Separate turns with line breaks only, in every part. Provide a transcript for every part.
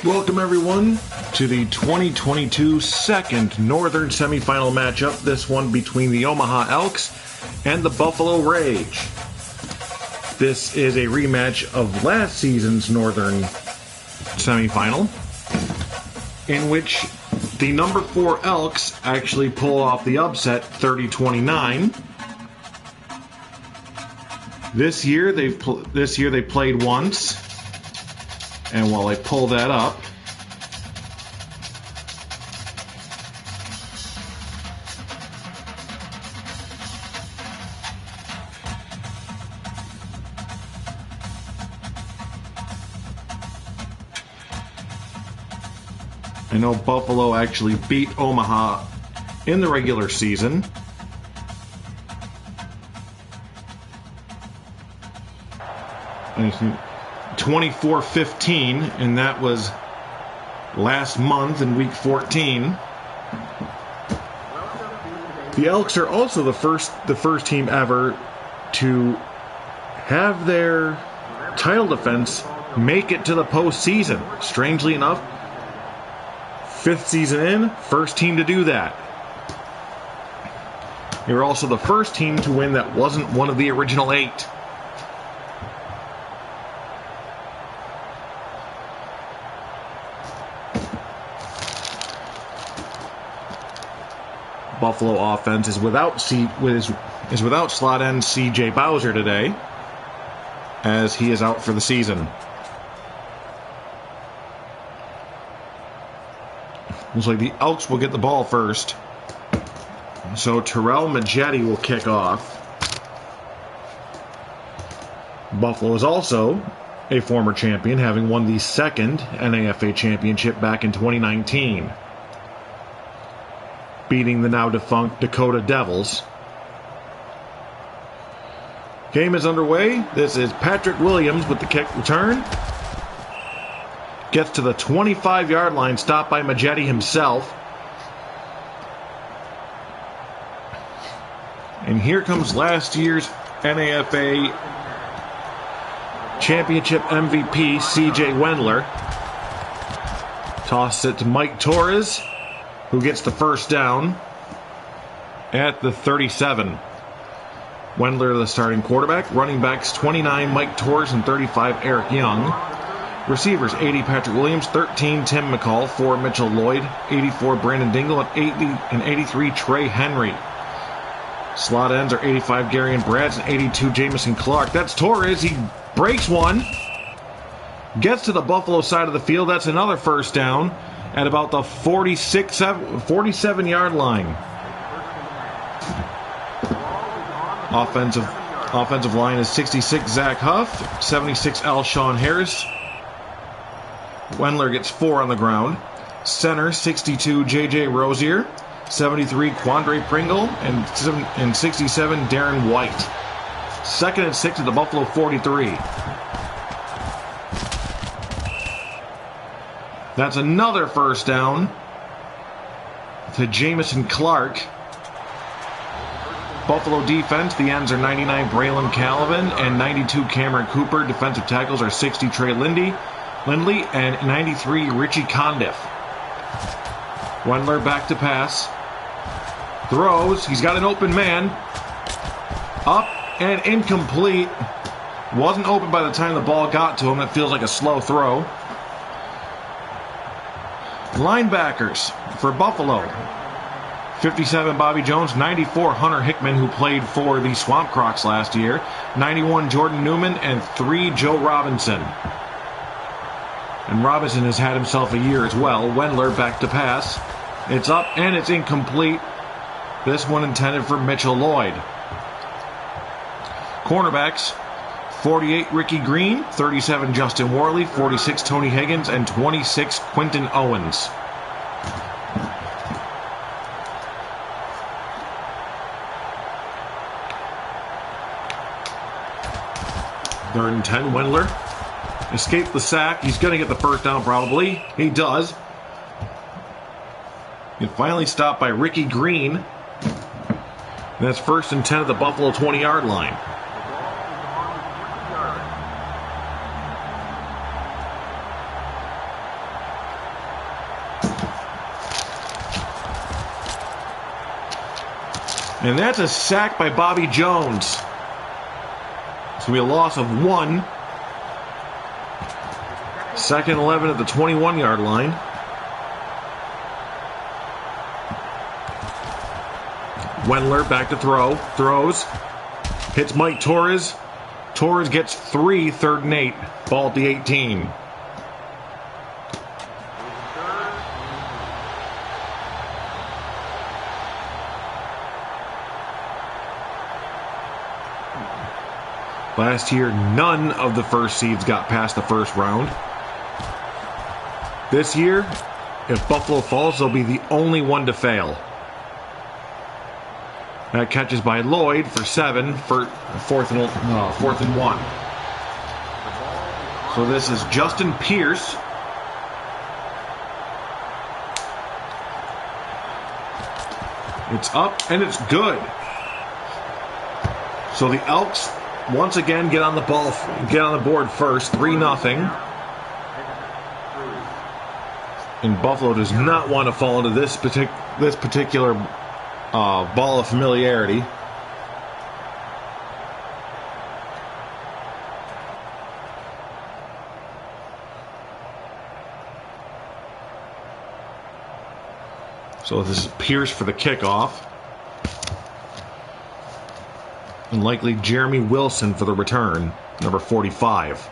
Welcome everyone to the 2022 second Northern Semifinal matchup. This one between the Omaha Elks and the Buffalo Rage. This is a rematch of last season's Northern Semifinal, in which the number 4 Elks actually pull off the upset 30-29. This year they played once. And while I pull that up, I know Buffalo actually beat Omaha in the regular season. And 24-15, and that was last month in week 14. The Elks are also the first team ever to have their title defense make it to the postseason. Strangely enough, 5th season in, first team to do that. They were also the first team to win that wasn't one of the original 8. Buffalo offense is without slot end C.J. Bowser today, as he is out for the season. Looks like the Elks will get the ball first. So Terrell Majetti will kick off. Buffalo is also a former champion, having won the second NAFA championship back in 2019. Beating the now defunct Dakota Devils. Game is underway. This is Patrick Williams with the kick return. Gets to the 25-yard line, stopped by Majetti himself. And here comes last year's NAFA championship MVP, C.J. Wendler. Tosses it to Mike Torres, who gets the first down at the 37. Wendler, the starting quarterback. Running backs 29, Mike Torres, and 35, Eric Young. Receivers 80, Patrick Williams, 13, Tim McCall, 4, Mitchell Lloyd, 84, Brandon Dingle, and 83, Trey Henry. Slot ends are 85, Garion Brads, and 82, Jamison Clark. That's Torres. He breaks one. Gets to the Buffalo side of the field. That's another first down at about the 47-yard line. Offensive line is 66, Zach Huff, 76, Alshon Harris. Wendler gets 4 on the ground. Center, 62, J.J. Rozier, 73, Quandre Pringle, and 67, Darren White. 2nd and 6 at the Buffalo 43. That's another first down to Jamison Clark. Buffalo defense, the ends are 99, Braylon Calvin, and 92, Cameron Cooper. Defensive tackles are 60, Trey Lindley, and 93, Richie Condiff. Wendler back to pass. Throws. He's got an open man. Up and incomplete. Wasn't open by the time the ball got to him. It feels like a slow throw. Linebackers for Buffalo. 57, Bobby Jones. 94, Hunter Hickman, who played for the Swamp Crocs last year. 91, Jordan Newman. And 3, Joe Robinson. And Robinson has had himself a year as well. Wendler back to pass. It's up and it's incomplete. This one intended for Mitchell Lloyd. Cornerbacks. 48, Ricky Green. 37, Justin Worley. 46, Tony Higgins. And 26, Quinton Owens. Third and 10, Wendler. Escaped the sack. He's going to get the first down probably. He does. And finally stopped by Ricky Green. And that's 1st and 10 at the Buffalo 20-yard line. And that's a sack by Bobby Jones. So we have a loss of 1. Second 11 at the 21-yard line. Wendler back to throw. Throws. Hits Mike Torres. Torres gets 3, 3rd and 8. Ball at the 18. Last year, none of the first seeds got past the first round. This year, if Buffalo falls, they'll be the only one to fail. That catches by Lloyd for 7 for fourth and 1. So this is Justin Pierce. It's up and it's good. So the Elks once again get on the board first, 3-0. And Buffalo does not want to fall into this particular ball of familiarity. So this is Pierce for the kickoff. And likely Jeremy Wilson for the return, number 45.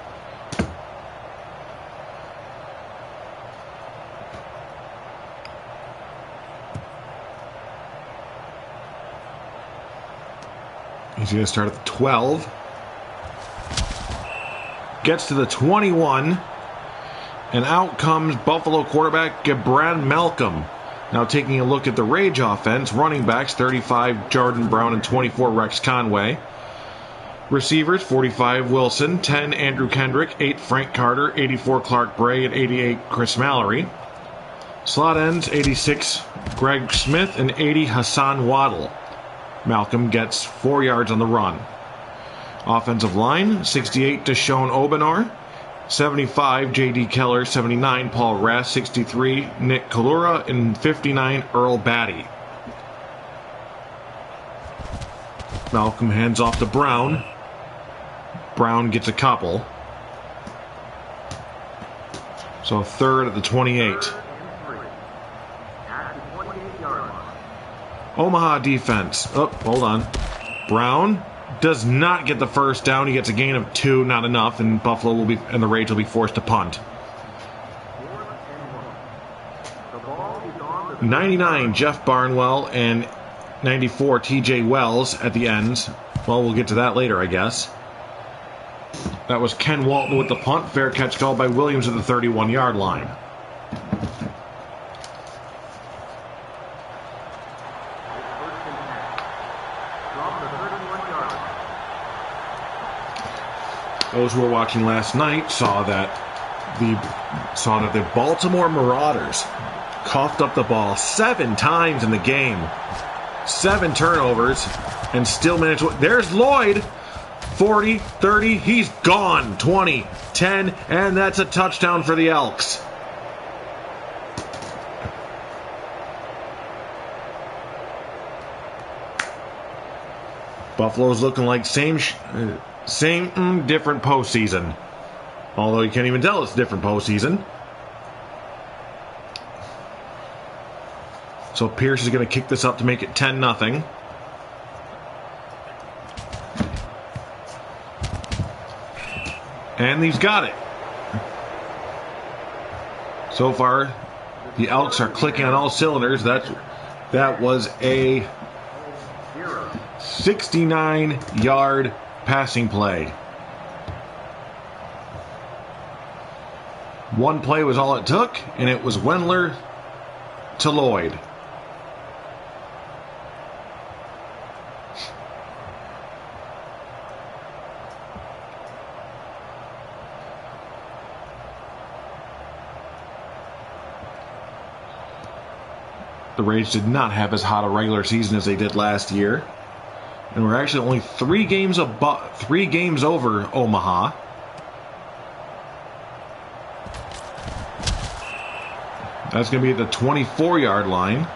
He's going to start at the 12. Gets to the 21. And out comes Buffalo quarterback Brad Malcolm. Now taking a look at the Rage offense, running backs 35 Jordan Brown and 24 Rex Conway. Receivers 45 Wilson, 10 Andrew Kendrick, 8 Frank Carter, 84 Clark Bray, and 88 Chris Mallory. Slot ends 86 Greg Smith and 80 Hassan Waddle. Malcolm gets 4 yards on the run. Offensive line 68 Deshaun Obenar, 75 J.D. Keller, 79 Paul Rass, 63 Nick Kalura, and 59 Earl Batty. Malcolm hands off to Brown. Brown gets a couple. So 3rd at the 28. Omaha defense. Oh, hold on. Brown does not get the first down. He gets a gain of 2, not enough, and the Rage will be forced to punt. 99 Jeff Barnwell and 94 TJ Wells at the ends. Well, we'll get to that later, I guess. That was Ken Walton with the punt. Fair catch called by Williams at the 31-yard line. Those who were watching last night saw that the Baltimore Marauders coughed up the ball 7 times in the game. 7 turnovers and still managed to... There's Lloyd. 40, 30, he's gone. 20, 10, and that's a touchdown for the Elks. Buffalo's looking like same, different postseason. Although you can't even tell it's different postseason. So Pierce is going to kick this up to make it 10-0. And he's got it. So far, the Elks are clicking on all cylinders. That was a 69-yard passing play. One play was all it took, and it was Wendler to Lloyd. The Rage did not have as hot a regular season as they did last year. And we're actually only 3 games over Omaha. That's going to be at the 24-yard line.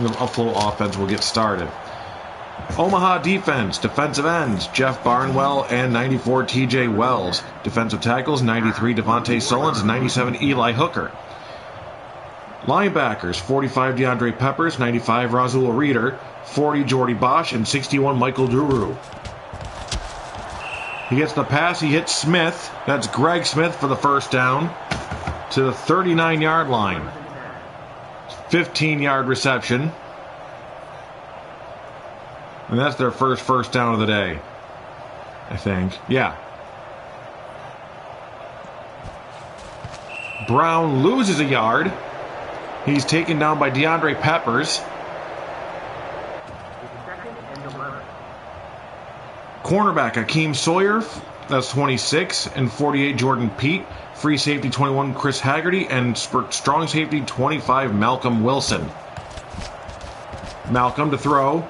the upflow offense will get started. Omaha defense, defensive ends, Jeff Barnwell and 94 TJ Wells. Defensive tackles, 93 Devontae Sullins and 97 Eli Hooker. Linebackers, 45 DeAndre Peppers, 95 Razul Reeder, 40 Jordy Bosch, and 61 Michael Duru. He gets the pass, he hits Smith. That's Greg Smith for the first down to the 39-yard line. 15-yard reception. And that's their first down of the day, I think. Yeah. Brown loses a yard. He's taken down by DeAndre Peppers. Cornerback Akeem Sawyer, that's 26, and 48 Jordan Pete. Free safety 21 Chris Haggerty, and strong safety 25 Malcolm Wilson. Malcolm to throw.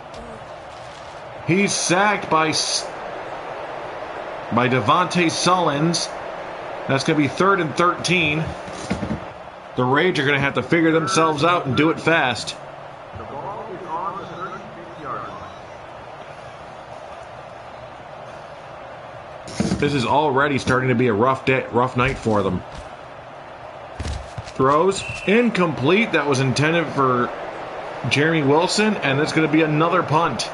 He's sacked by Devontae Sullins. That's going to be 3rd and 13. The Rage are going to have to figure themselves out and do it fast.
The ball is on the 36-yard line.
This is already starting to be a rough night for them. Throws incomplete. That was intended for Jeremy Wilson, and that's going to be another punt.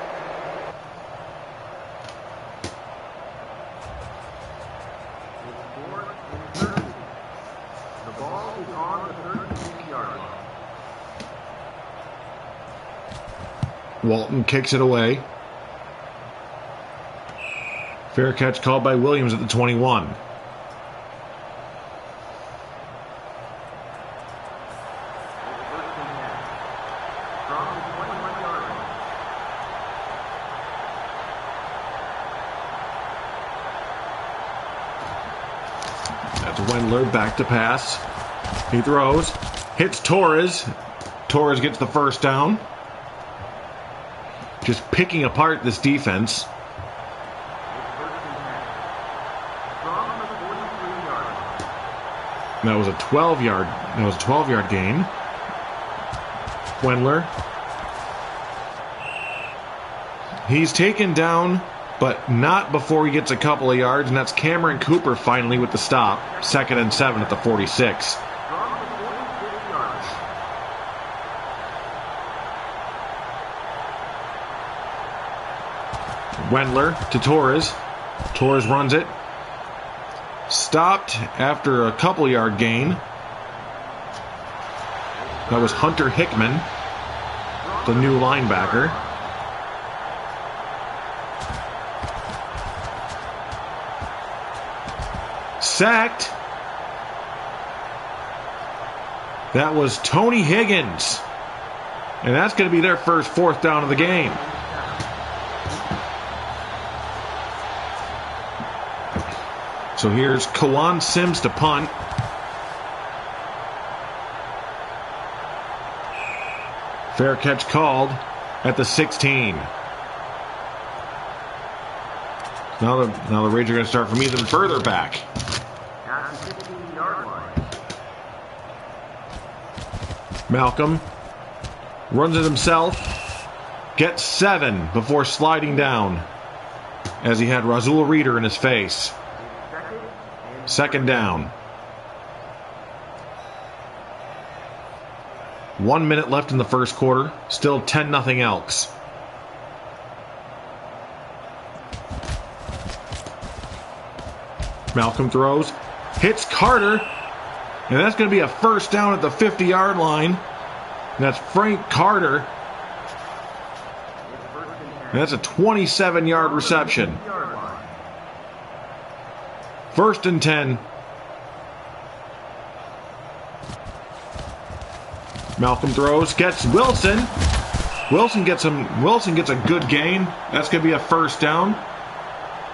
Walton kicks it away. Fair catch called by Williams at the 21. That's Wendler back to pass. He throws. Hits Torres. Torres gets the first down. Just picking apart this defense. That was a 12-yard gain. Wendler. He's taken down, but not before he gets a couple of yards, and that's Cameron Cooper finally with the stop. 2nd and 7 at the 46. Wendler to Torres. Torres runs it. Stopped after a couple yard gain. That was Hunter Hickman, the new linebacker. Sacked. That was Tony Higgins. And that's going to be their first 4th down of the game. So here's Kawan Sims to punt. Fair catch called at the 16. Now the Rage are going to start from even further back.
At the 16-yard line.
Malcolm runs it himself. Gets 7 before sliding down as he had Razul Reeder in his face. 2nd down. 1 minute left in the first quarter. Still 10-0 Elks. Malcolm throws. Hits Carter. And that's going to be a first down at the 50-yard line. And that's Frank Carter. And that's a 27-yard reception. 1st and 10. Malcolm throws, gets Wilson. Wilson gets a good gain. That's going to be a first down.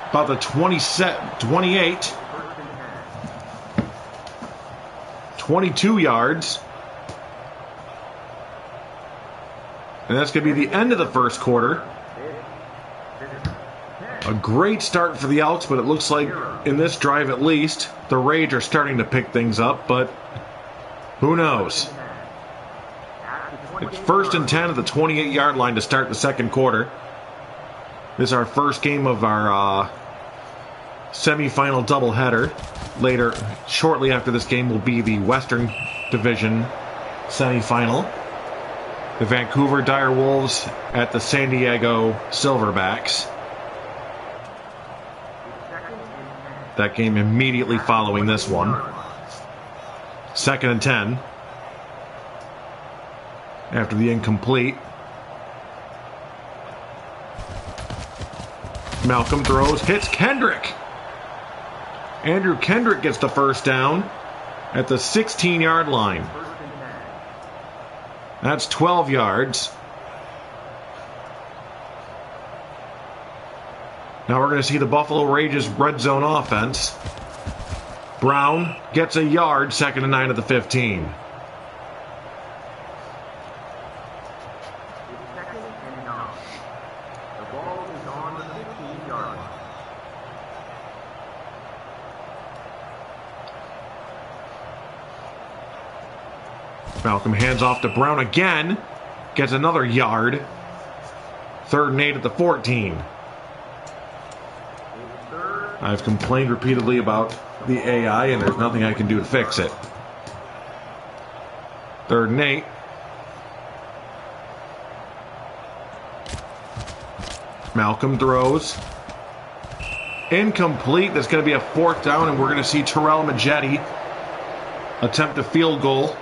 About the 28. 22 yards. And that's going to be the end of the first quarter. A great start for the Elks, but it looks like in this drive at least, the Rage are starting to pick things up, but who knows? It's 1st and 10 at the 28-yard line to start the second quarter. This is our first game of our semifinal doubleheader. Later, shortly after this game, will be the Western Division semifinal. The Vancouver Dire Wolves at the San Diego Silverbacks. That game immediately following this one. 2nd and 10. After the incomplete. Malcolm throws, hits Kendrick. Andrew Kendrick gets the first down at the 16-yard line. That's 12 yards. Now we're going to see the Buffalo Rage's red zone offense. Brown gets a yard, 2nd and 9 at the 15. Malcolm hands off to Brown again. Gets another yard. 3rd and 8 at the 14. I've complained repeatedly about the AI, and there's nothing I can do to fix it. 3rd and 8. Malcolm throws. Incomplete. That's going to be a 4th down, and we're going to see Terrell Majetti attempt a field goal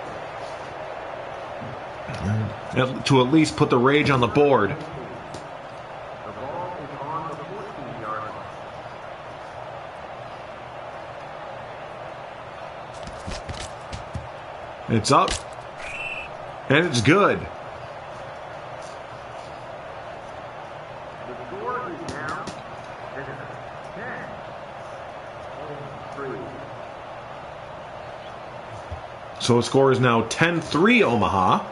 to at least put the Rage on the board.
The ball is on the 14-yard line.
It's up, and it's good.
The score is now 10-3.
So the score is now 10-3 Omaha.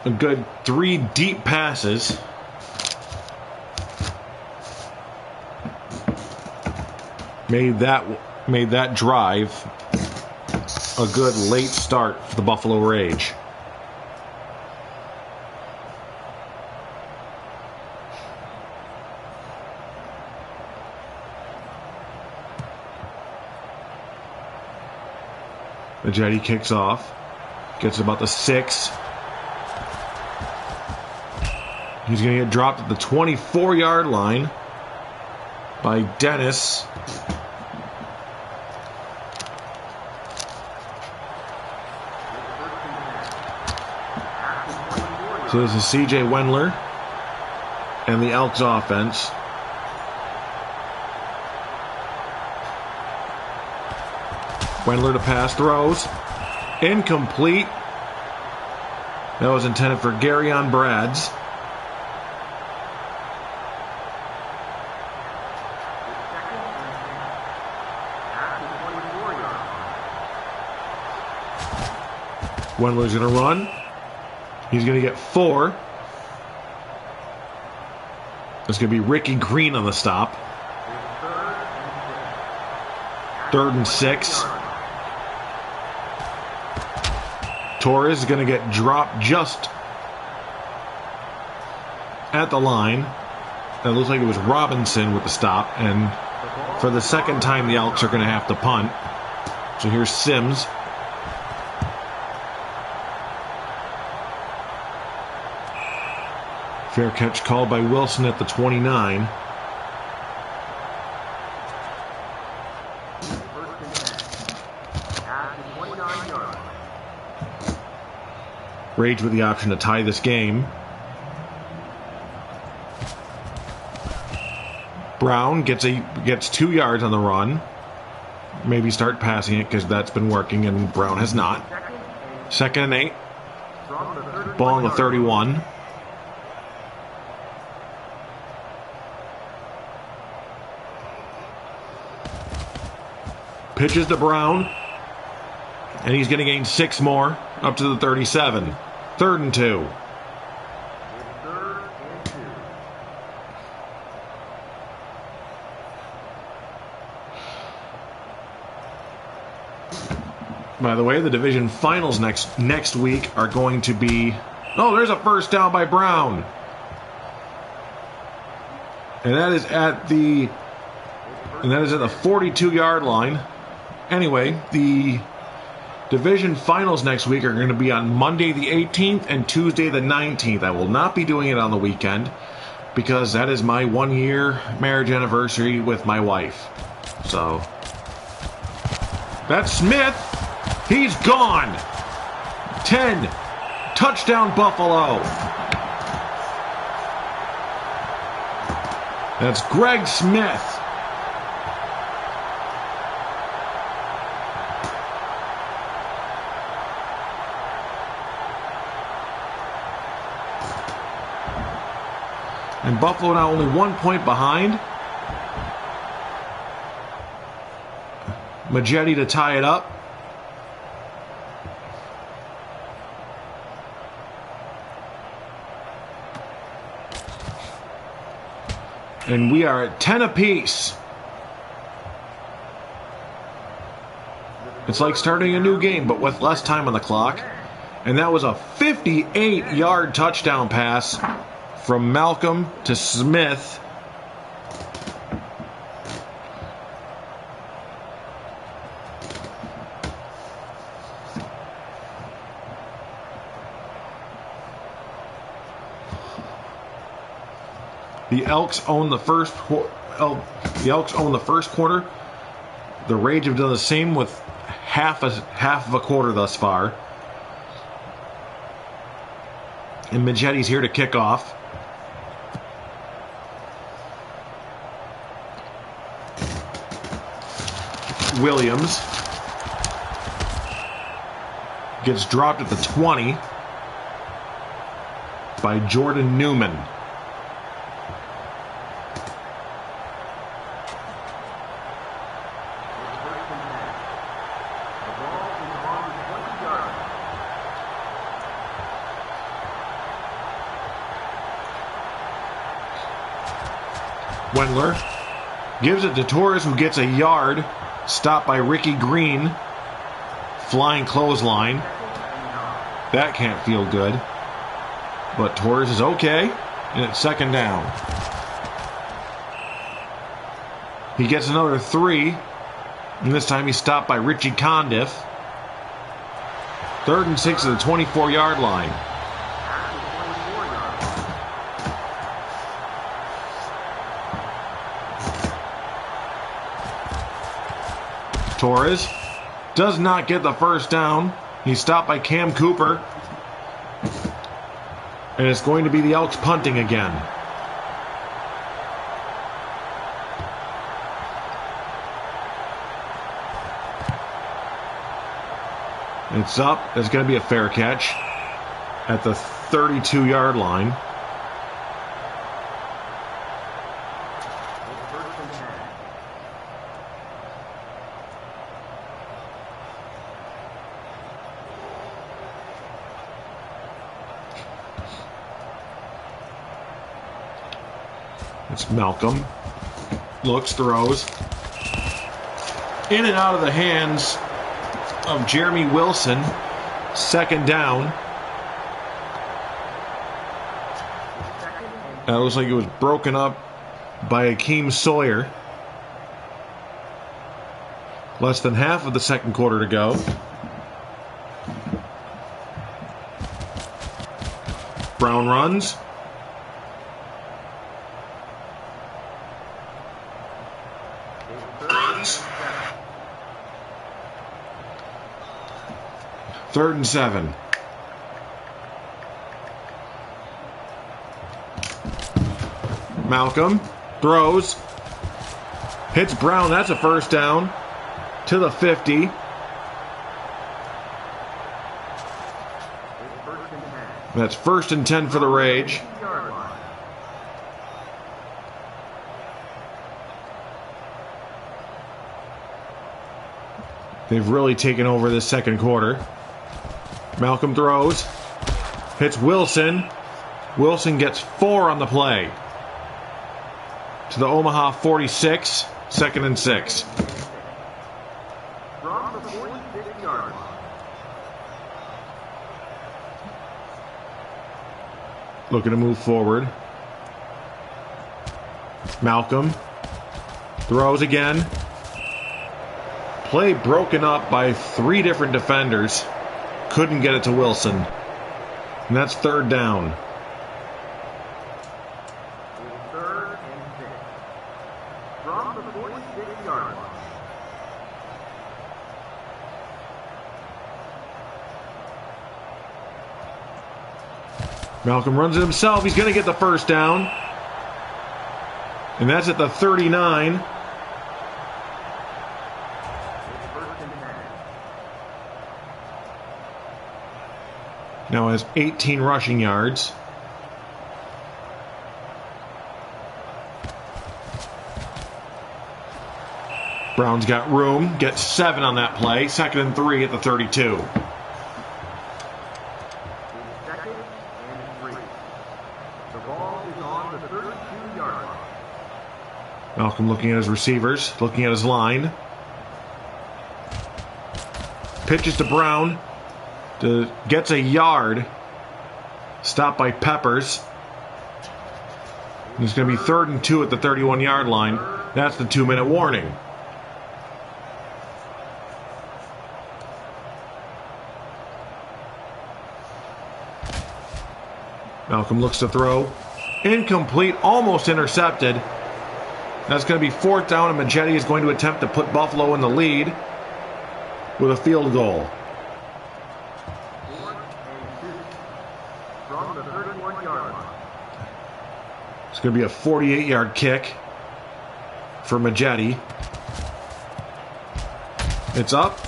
A good 3 deep passes. Made that drive a good late start for the Buffalo Rage. The Jetty kicks off. Gets about the 6. He's going to get dropped at the 24-yard line by Dennis. So this is C.J. Wendler and the Elks offense. Wendler to pass, throws. Incomplete. That was intended for Gary on Brads. Wendler's going to run. He's going to get 4. It's going to be Ricky Green on the stop. 3rd and 6. Torres is going to get dropped just at the line. It looks like it was Robinson with the stop. And for the second time, the Elks are going to have to punt. So here's Sims. Fair catch called by Wilson at the 29. Rage with the option to tie this game. Brown gets 2 yards on the run. Maybe start passing it because that's been working, and Brown has not. 2nd and 8. Ball on the 31. Pitches to Brown, and he's going to gain 6 more up to the 37. 3rd and 2. By the way, the division finals next week are going to be... Oh, there's a first down by Brown. And that is at the 42-yard line. Anyway, the division finals next week are going to be on Monday the 18th and Tuesday the 19th. I will not be doing it on the weekend because that is my 1-year marriage anniversary with my wife. So, that's Smith. He's gone. 10. Touchdown Buffalo. That's Greg Smith. And Buffalo now only 1 point behind. Majetti to tie it up. And we are at 10 apiece. It's like starting a new game, but with less time on the clock. And that was a 58-yard touchdown pass from Malcolm to Smith. The Elks own the first quarter. The Rage have done the same with half of a quarter thus far. And Majetti's here to kick off. Williams gets dropped at the 20 by Jordan Newman. Wendler gives it to Torres, who gets a yard. Stopped by Ricky Green. Flying clothesline. That can't feel good. But Torres is okay. And it's second down. He gets another 3. And this time he's stopped by Richie Condiff. 3rd and 6 at the 24-yard line. Torres does not get the first down. He's stopped by Cam Cooper. And it's going to be the Elks punting again. It's up. It's going to be a fair catch at the 32-yard line. It's Malcolm. Looks, throws. In and out of the hands of Jeremy Wilson. Second down. That looks like it was broken up by Akeem Sawyer. Less than half of the second quarter to go. Brown runs. Third and 7. Malcolm throws. Hits Brown. That's a first down. To the 50. That's 1st and 10 for the Rage. They've really taken over this second quarter. Malcolm throws. Hits Wilson. Wilson gets 4 on the play. To the Omaha 46. 2nd and 6.
From the 46-yard line.
Looking to move forward. Malcolm throws again. Play broken up by 3 different defenders. Couldn't get it to Wilson. And that's 3rd down.
Third and 6. From the 46-yard line.
Malcolm runs it himself. He's going to get the first down. And that's at the 39. Now has 18 rushing yards. Brown's got room. Gets 7 on that play. 2nd and 3 at the 32. Malcolm looking at his receivers, looking at his line. Pitches to Brown. Gets a yard. Stopped by Peppers. And it's going to be 3rd and 2 at the 31-yard line. That's the 2-minute warning. Malcolm looks to throw. Incomplete, almost intercepted. That's going to be 4th down, and Majetti is going to attempt to put Buffalo in the lead with a field goal.
From the 31-yard line.
It's going to be a 48-yard kick for Majetti. It's up,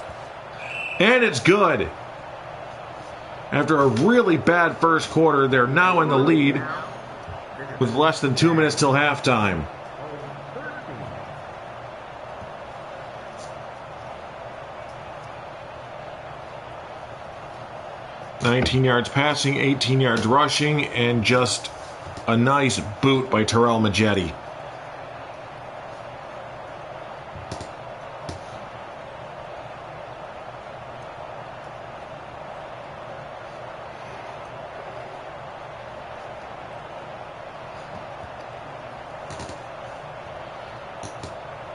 and it's good. After a really bad first quarter, they're now in the lead with less than 2 minutes till halftime. $19 yards passing, 18 yards rushing, and just a nice boot by Terrell Majetti.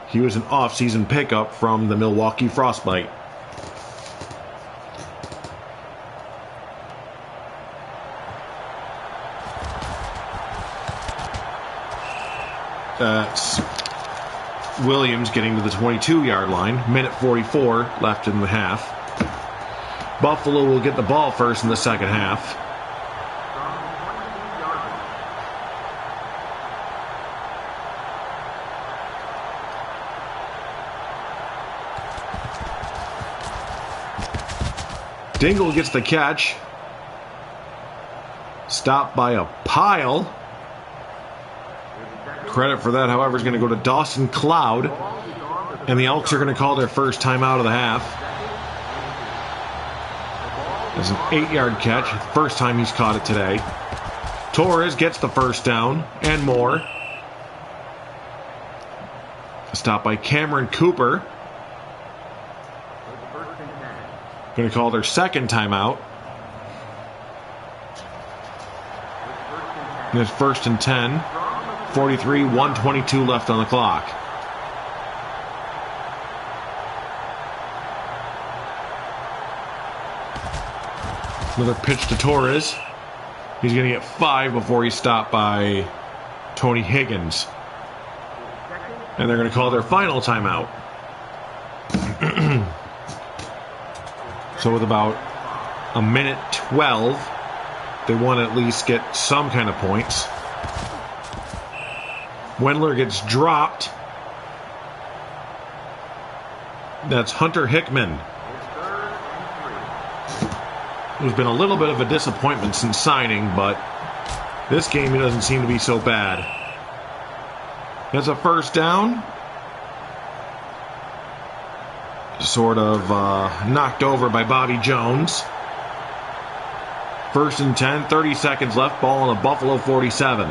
He was an off-season pickup from the Milwaukee Frostbite. That's Williams getting to the 22-yard line. Minute 44 left in the half. Buffalo will get the ball first in the second half. Dingle gets the catch. Stopped by a pile. Credit for that, however, is going to go to Dawson Cloud. And the Elks are going to call their first timeout of the half. It's an 8-yard catch. First time he's caught it today. Torres gets the first down and more. Stopped by Cameron Cooper. Going to call their second timeout. And it's 1st and 10. 43, 1:22 left on the clock. Another pitch to Torres. He's going to get 5 before he's stopped by Tony Higgins. And they're going to call their final timeout. So with about a minute 12, they want to at least get some kind of points. Wendler gets dropped. That's Hunter Hickman, who's been a little bit of a disappointment since signing, but this game he doesn't seem to be so bad. That's a first down. Sort of knocked over by Bobby Jones. 1st and 10, 30 seconds left, ball on the Buffalo 47.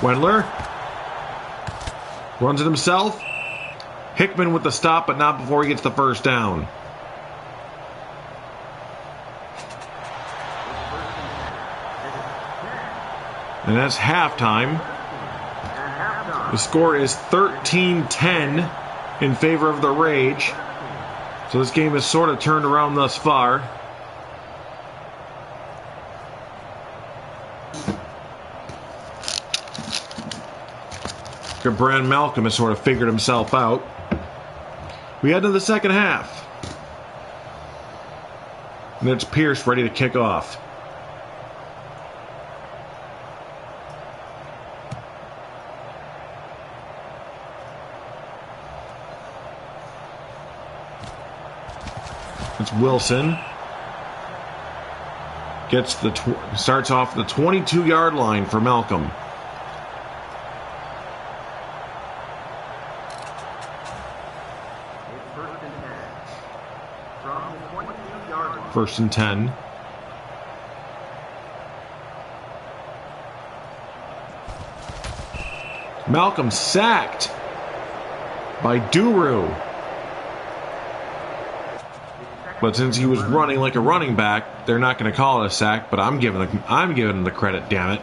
Wendler runs it himself. Hickman with the stop, but not before he gets the first down. And that's halftime. The score is 13-10 in favor of the Rage. So this game has sort of turned around thus far. Brand Malcolm has sort of figured himself out. We head to the second half. And it's Pierce ready to kick off. It's Wilson. Gets the starts off the 22-yard line for Malcolm. First and 10. Malcolm sacked by Duru. But since he was running like a running back, they're not going to call it a sack, but I'm giving him the credit, damn it.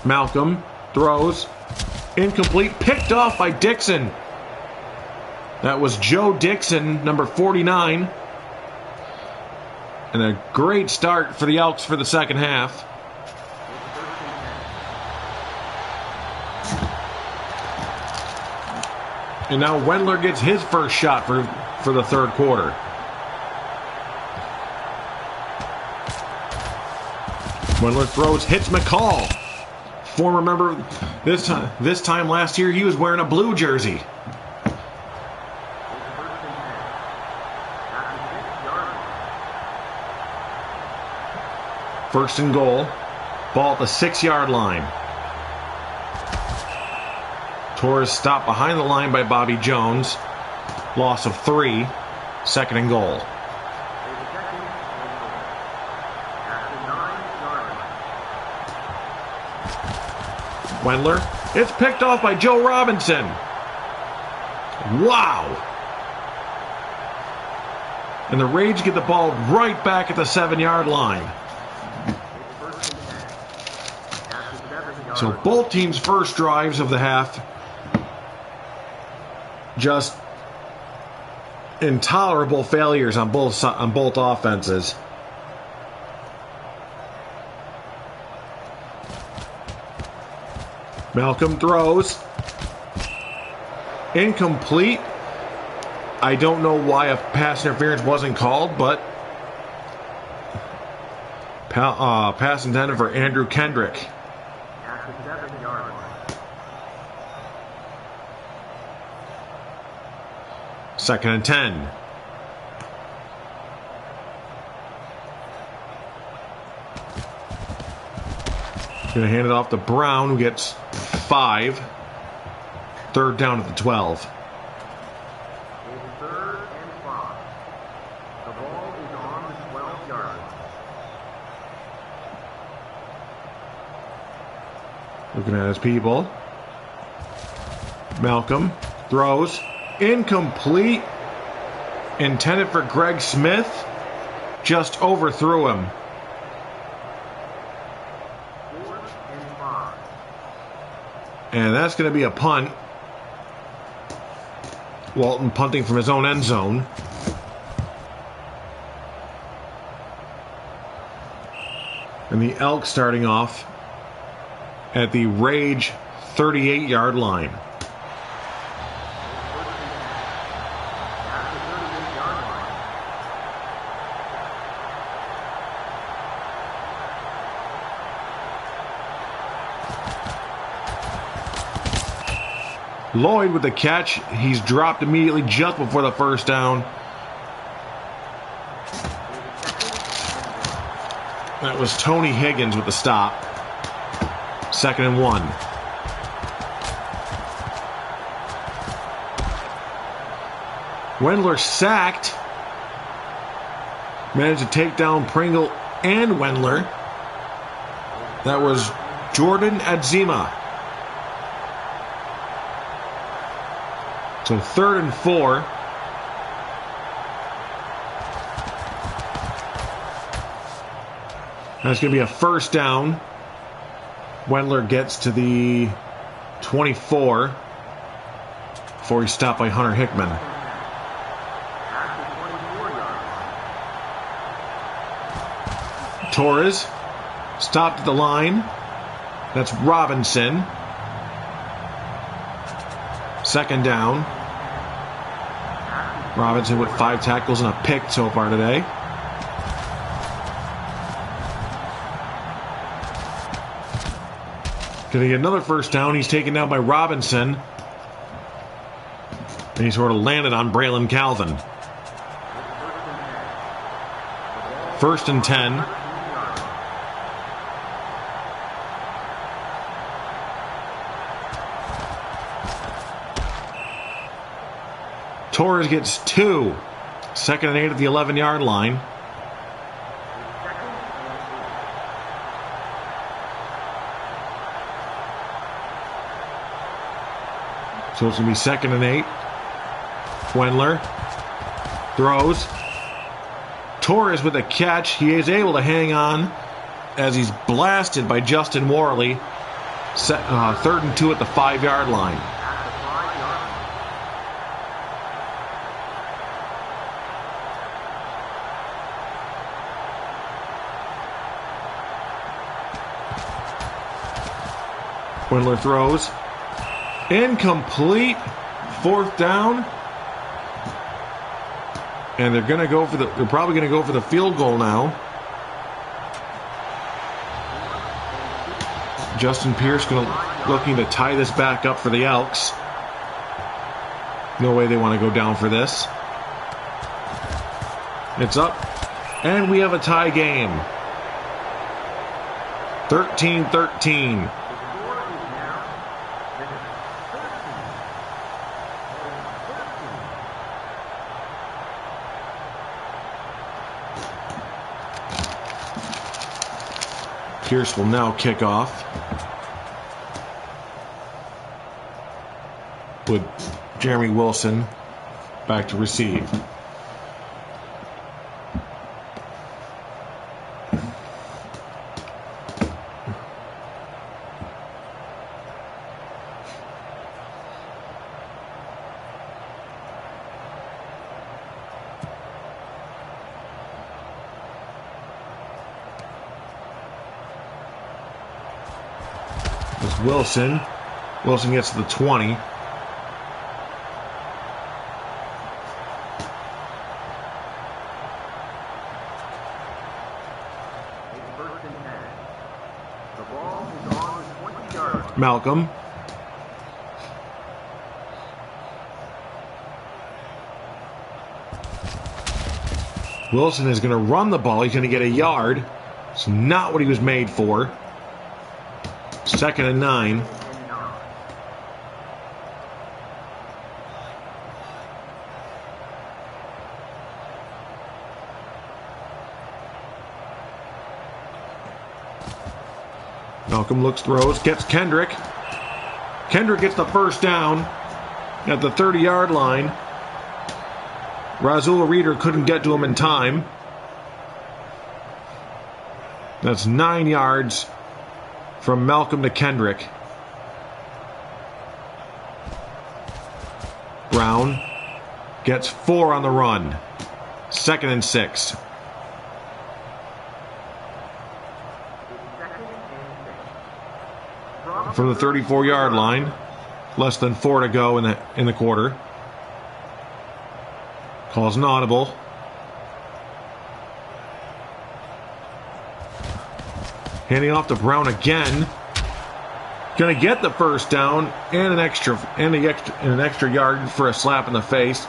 Malcolm throws. Incomplete. Picked off by Dixon. That was Joe Dixon, number 49. And a great start for the Elks for the second half. And now Wendler gets his first shot for the third quarter. Wendler throws, hits McCall. Former member, this time last year, he was wearing a blue jersey. First and goal. Ball at the 6-yard line. Torres stopped behind the line by Bobby Jones. Loss of 3. Second and goal. Wendler. It's picked off by Joe Robinson. Wow. And the Rage get the ball right back at the 7-yard line. So both teams' first drives of the half, just intolerable failures on both offenses. Malcolm throws. Incomplete. I don't know why a pass interference wasn't called, but pass intended for Andrew Kendrick. Second and 10. Going to hand it off to Brown, who gets 5. Third down at the 12.
Third and 5. The ball is on the 12-yard line.
Looking at his people. Malcolm throws. Incomplete. Intended for Greg Smith. Just overthrew him.
Fourth and 5.
And that's going to be a punt. Walton punting from his own end zone. And the Elks starting off at the Rage 38-yard line. Lloyd with the catch. He's dropped immediately just before the first down. That was Tony Higgins with the stop. Second and 1. Wendler sacked. Managed to take down Pringle and Wendler. That was Jordan Adzima. So 3rd and 4. That's going to be a first down. Wendler gets to the 24 before he's stopped by Hunter Hickman. Torres stopped at the line. That's Robinson. 2nd down. Robinson with 5 tackles and a pick so far today. Going to get another first down. He's taken down by Robinson. And he sort of landed on Braylon Calvin. 1st and 10. Torres gets 2. 2nd and 8 at the 11-yard line. So it's going to be 2nd and 8. Wendler throws. Torres with a catch. He is able to hang on as he's blasted by Justin Worley. 3rd and 2 at the 5-yard line. Wendler throws. Incomplete. 4th down. And they're probably going to go for the field goal now. Justin Pierce looking to tie this back up for the Elks. No way they want to go down for this. It's up. And we have a tie game. 13-13. Pierce will now kick off with Jeremy Wilson back to receive. Wilson. Wilson gets to the 20. Malcolm. Wilson is going to run the ball. He's going to get a yard. It's not what he was made for. 2nd and 9. Malcolm looks, throws, gets Kendrick. Kendrick gets the first down at the 30-yard line. Razul Reeder couldn't get to him in time. That's 9 yards from Malcolm to Kendrick. Brown gets 4 on the run. 2nd and 6. From the 34-yard line, less than 4 to go in the quarter. Calls an audible. Handing off to Brown again. Going to get the first down and an extra yard for a slap in the face.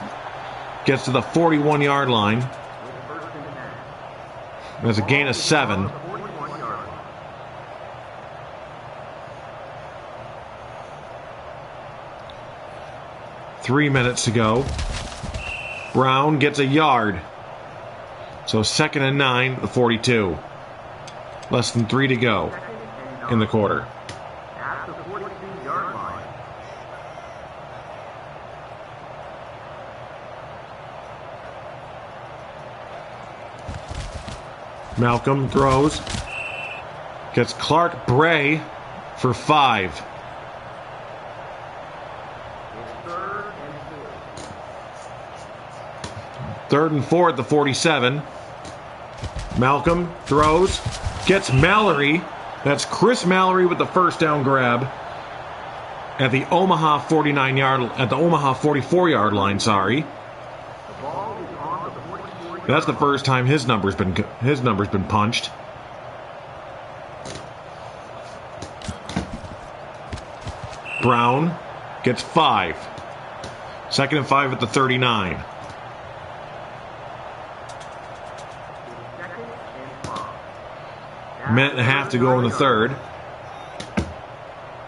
Gets to the 41-yard line. There's a gain of 7. Three minutes to go. Brown gets a yard. So 2nd and 9, the 42. Less than 3 to go in the quarter. At the 42-yard line. Malcolm throws. Gets Clark Bray for 5.
It's 3rd and 4.
3rd and 4 at the 47. Malcolm throws. Gets Mallory. That's Chris Mallory with the first down grab at the Omaha 44-yard line, sorry.
The ball is on the 44-yard.
That's the first time his number's been punched. Brown gets 5. 2nd and 5 at the 39.
2nd and 5.
Minute and a half to go in the 3rd.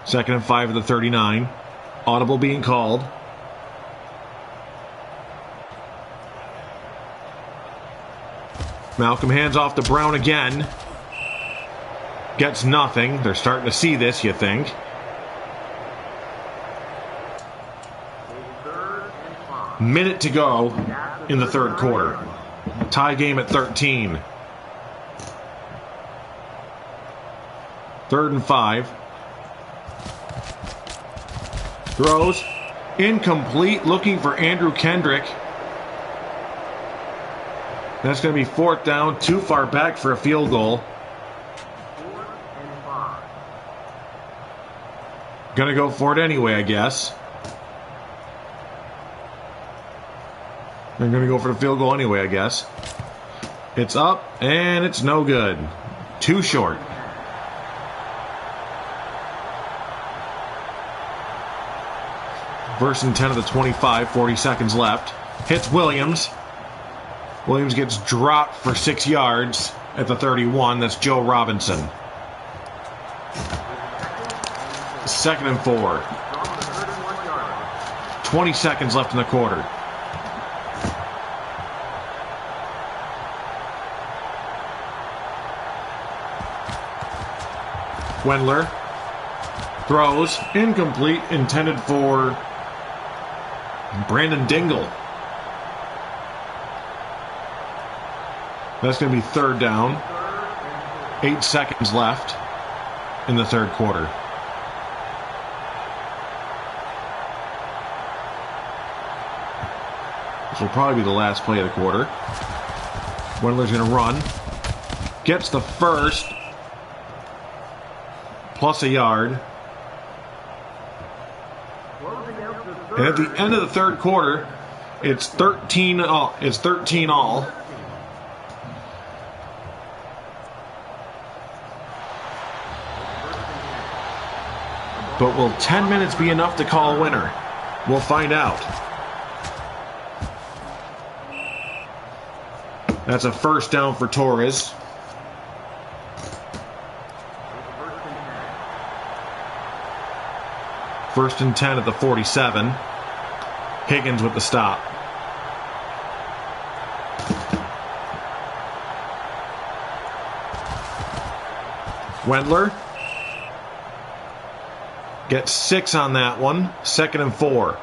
2nd and 5 at the 39. Audible being called. Malcolm hands off to Brown again. Gets nothing. They're starting to see this, you think. Minute to go in the 3rd quarter. Tie game at 13. 3rd and 5. Throws. Incomplete. Looking for Andrew Kendrick. That's going to be 4th down. Too far back for a field goal.
4th and 5.
Going to go for it anyway, I guess. They're going to go for the field goal anyway, I guess. It's up, and it's no good. Too short. First and 10 of the 25, 40 seconds left. Hits Williams. Williams gets dropped for 6 yards at the 31. That's Joe Robinson. 2nd and 4.
From the 31-yard line.
20 seconds left in the quarter. Wendler throws. Incomplete. Intended for Brandon Dingle. That's going to be 3rd down. 8 seconds left in the 3rd quarter. This will probably be the last play of the quarter. Wendler's going to run. Gets the first. Plus a yard. And at the end of the 3rd quarter, it's 13 all. It's 13 all. But will 10 minutes be enough to call a winner? We'll find out. That's a 1st down for Torres. First and 10 at the 47. Higgins with the stop. Wendler gets 6 on that one. 2nd and 4.
The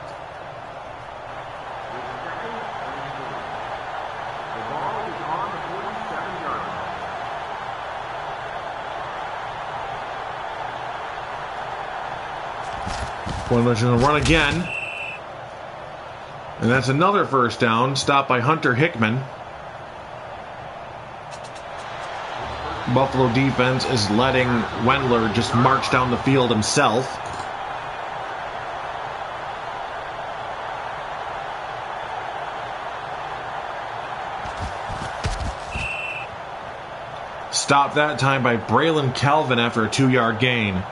ball is on the 47-yard line.
Wendler's going to run again. And that's another 1st down. Stopped by Hunter Hickman. Buffalo defense is letting Wendler just march down the field himself. Stopped that time by Braylon Calvin after a 2-yard gain.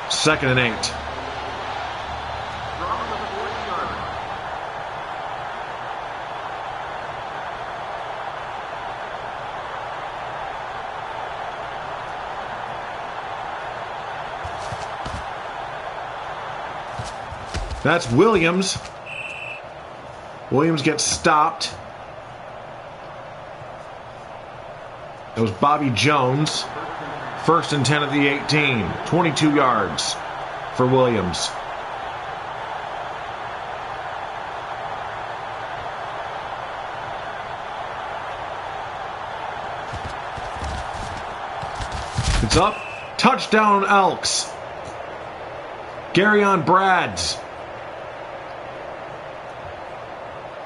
2nd and 8.
From the 40-yard line.
That's Williams. Williams gets stopped. It was Bobby Jones. 1st and 10 at the 18. 22 yards for Williams. It's up. Touchdown, Elks. Gary on Brads.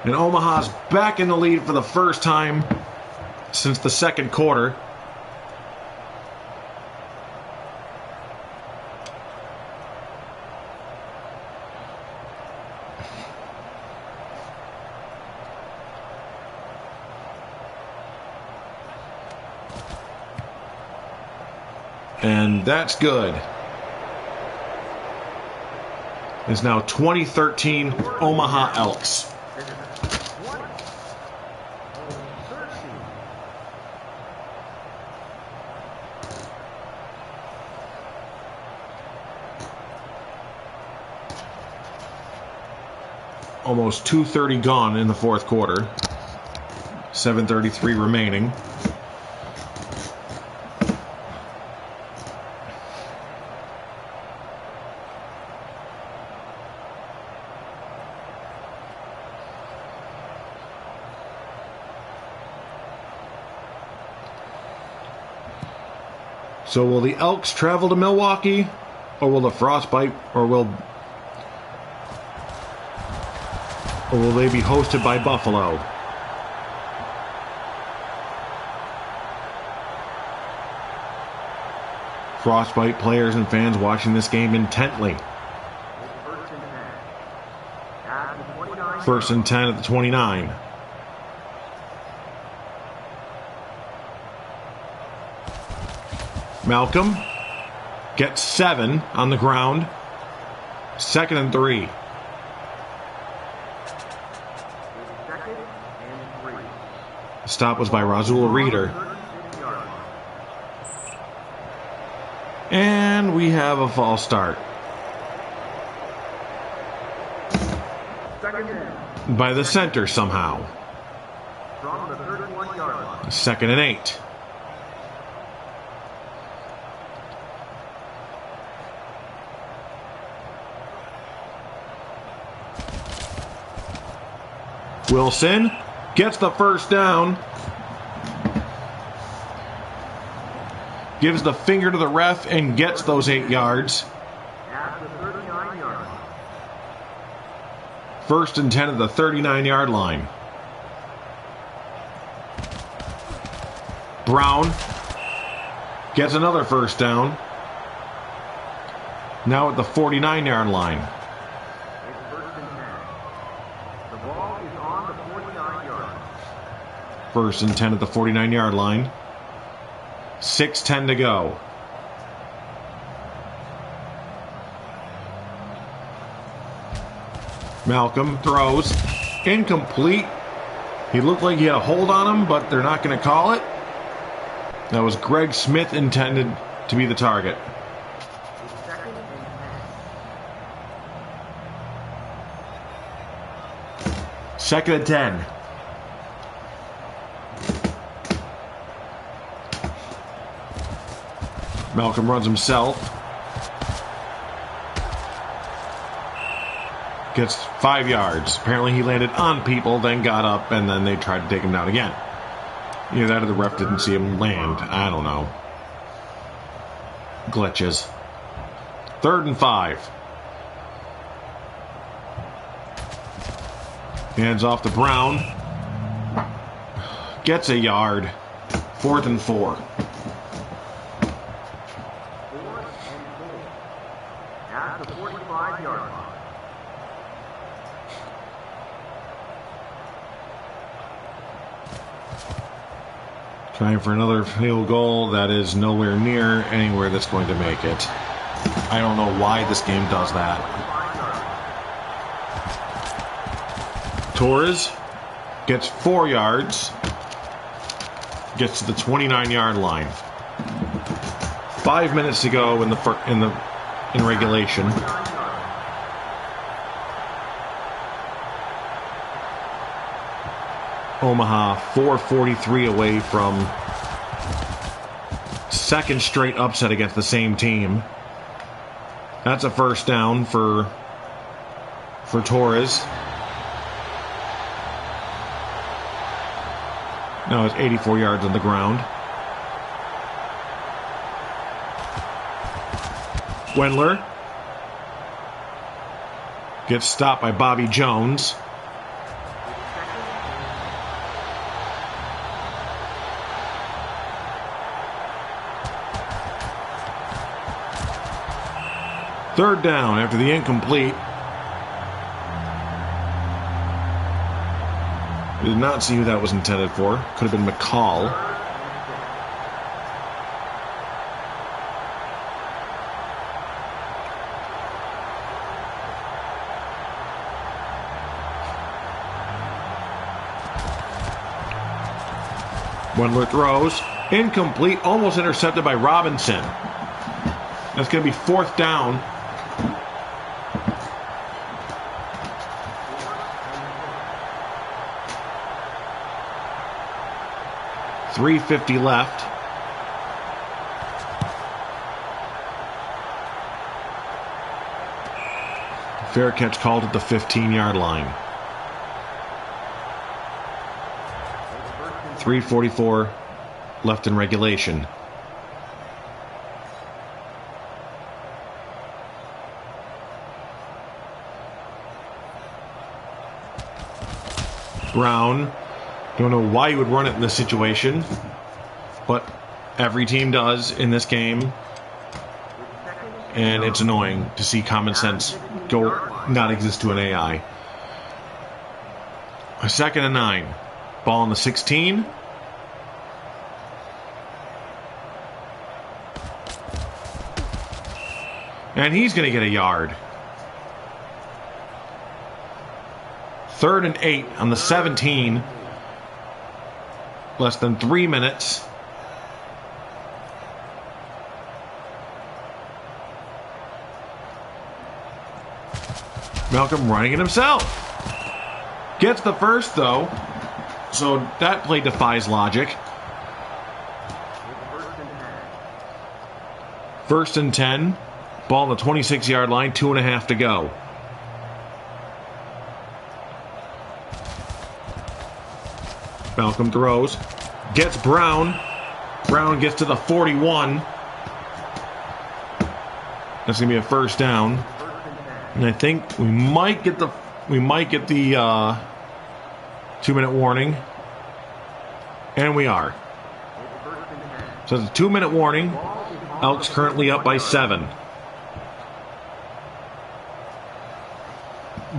And Omaha's back in the lead for the first time since the second quarter. And that's good. It's now 2013 Omaha Elks. Almost 2:30 gone in the fourth quarter. 7:33 remaining. So will the Elks travel to Milwaukee, or will the Frostbite, or will they be hosted by Buffalo? Frostbite players and fans watching this game intently. First and 10 at the 29. Malcolm gets 7 on the ground. Second and 3. The stop was by Razul Reeder. And we have a false start. By the center somehow. Second and 8. Wilson gets the first down. Gives the finger to the ref and gets those 8 yards. First and 10 at the 39-yard line. Brown gets another first down. Now at the 49-yard line. First and 10 at the 49-yard line. 6:10 to go. Malcolm throws. Incomplete. He looked like he had a hold on him, but they're not going to call it. That was Greg Smith intended to be the target. Second and 10. Malcolm runs himself. Gets 5 yards. Apparently he landed on people, then got up, and then they tried to take him down again. Either that or the ref didn't see him land. I don't know. Glitches. Third and 5. Hands off to Brown. Gets a yard. Fourth and 4.
At the 45-yard line.
Trying for another field goal that is nowhere near anywhere that's going to make it. I don't know why this game does that. Torres gets 4 yards. Gets to the 29-yard line. 5 minutes to go in regulation. Omaha 4:43 away from second straight upset against the same team. That's a first down for Torres. Now it's 84 yards on the ground. Wendler gets stopped by Bobby Jones. Third down after the incomplete. Did not see who that was intended for. Could have been McCall. Wendler throws. Incomplete. Almost intercepted by Robinson. That's going to be fourth down. .350 left. Fair catch called at the 15-yard line. 3:44 left in regulation. Brown. Don't know why you would run it in this situation, but every team does in this game, and it's annoying to see common sense not exist to an AI. A 2nd and 9. Ball on the 16. And he's going to get a yard. 3rd and 8 on the 17. Less than 3 minutes. Malcolm running it himself. Gets the first, though. So that play defies logic. 1st and 10. Ball on the 26-yard line. 2.5 to go. Malcolm throws. Gets Brown. Brown gets to the 41. That's going to be a first down. And I think we might get the 2-minute warning. And we are. So it's a 2-minute warning. Elks currently up by 7.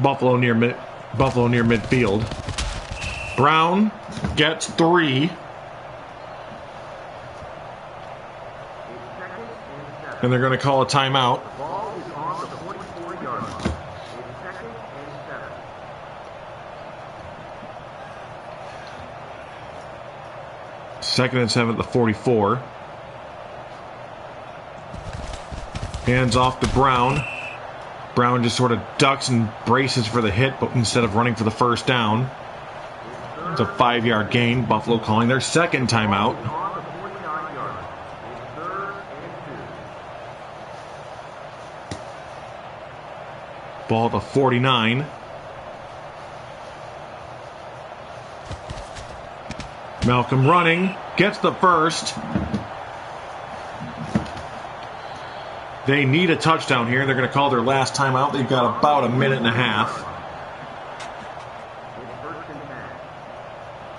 Buffalo near midfield. Brown gets 3. And they're going to call a timeout. 2nd and 7 at the 44. Hands off to Brown. Brown just sort of ducks and braces for the hit, but instead of running for the first down. It's a 5-yard gain. Buffalo calling their second timeout. Ball at the 49. Malcolm running. Gets the first. They need a touchdown here. They're going to call their last timeout. They've got about a minute and a half.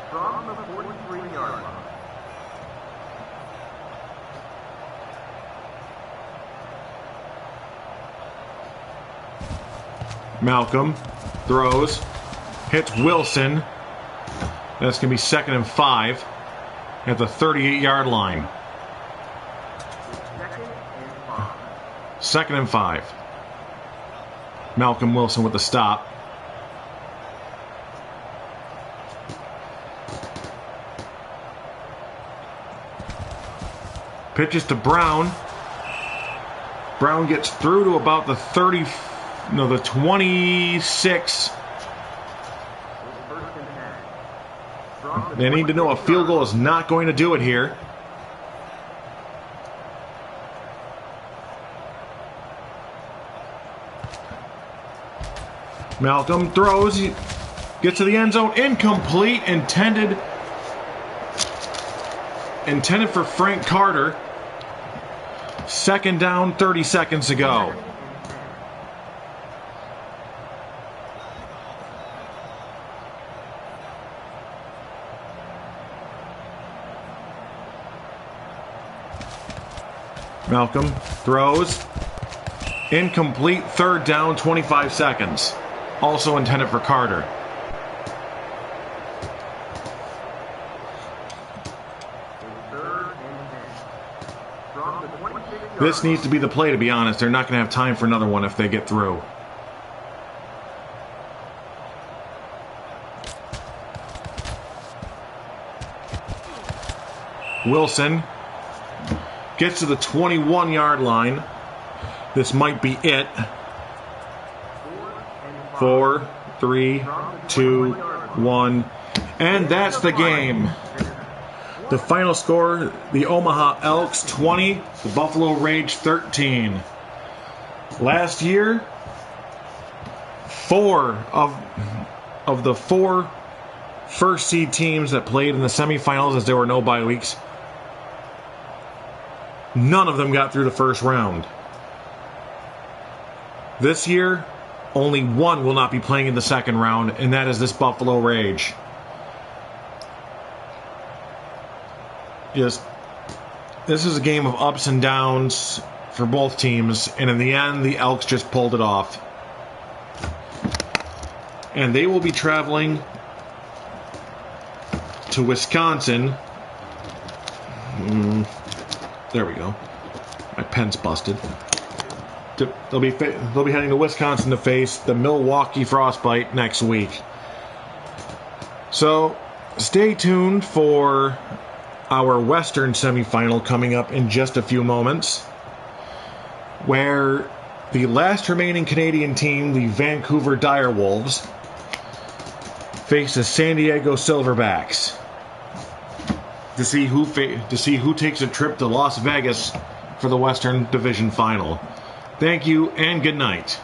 From the 43-yard line.
Malcolm throws. Hits Wilson. That's going to be 2nd and 5 at the 38-yard line. 2nd and 5. Malcolm Wilson with the stop. Pitches to Brown. Brown gets through to about the 26. They need to know a field goal is not going to do it here. Malcolm throws, gets to the end zone, incomplete, intended for Frank Carter. Second down, 30 seconds to go. Malcolm throws. Incomplete. Third down, 25 seconds. Also intended for Carter. This needs to be the play, to be honest. They're not going to have time for another one if they get through. Wilson gets to the 21-yard line. This might be it. 4, 3, 2, 1. And that's the game. The final score, the Omaha Elks 20, the Buffalo Rage 13. Last year, 4 of the 4 first seed teams that played in the semifinals, as there were no bye weeks, none of them got through the first round. This year, only one will not be playing in the second round, and that is this Buffalo Rage. This is a game of ups and downs for both teams, and in the end, the Elks just pulled it off. And they will be traveling to Wisconsin. There we go. My pen's busted. They'll be heading to Wisconsin to face the Milwaukee Frostbite next week. So stay tuned for our Western semifinal coming up in just a few moments, where the last remaining Canadian team, the Vancouver Direwolves, face the San Diego Silverbacks to see who takes a trip to Las Vegas for the Western Division Final. Thank you and good night.